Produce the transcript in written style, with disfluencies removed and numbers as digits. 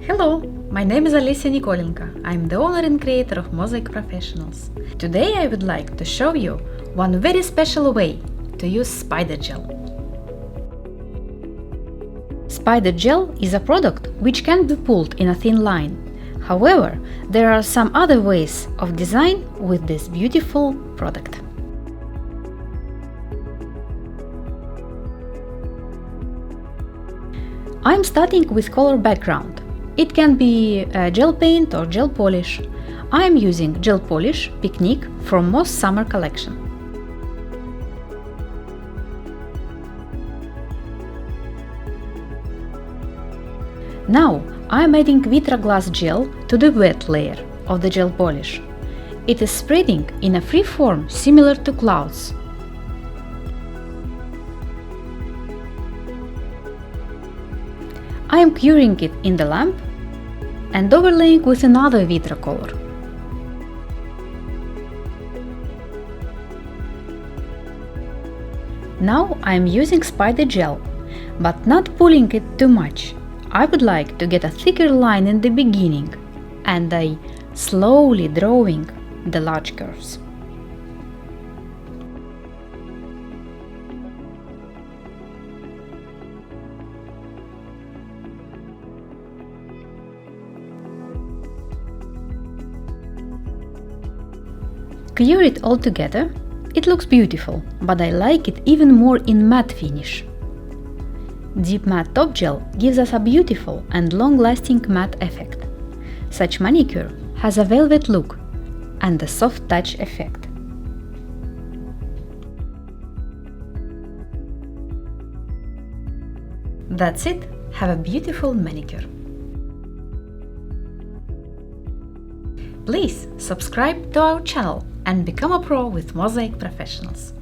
Hello, my name is Alicia Nikolenko. I'm the owner and creator of Mosaic Professionals. Today I would like to show you one very special way to use spider gel. Spider gel is a product which can be pulled in a thin line. However, there are some other ways of design with this beautiful product. I'm starting with color background. It can be gel paint or gel polish. I'm using gel polish Picnic from Moss Summer collection. Now I'm adding Vitra glass gel to the wet layer of the gel polish. It is spreading in a free form similar to clouds. I am curing it in the lamp and overlaying with another Vitra color. Now I am using spider gel, but not pulling it too much. I would like to get a thicker line in the beginning, and I slowly drawing the large curves. Cure it all together. It looks beautiful, but I like it even more in matte finish. Deep matte top gel gives us a beautiful and long-lasting matte effect. Such manicure has a velvet look and a soft touch effect. That's it. Have a beautiful manicure. Please subscribe to our channel and become a pro with Mosaic Professionals.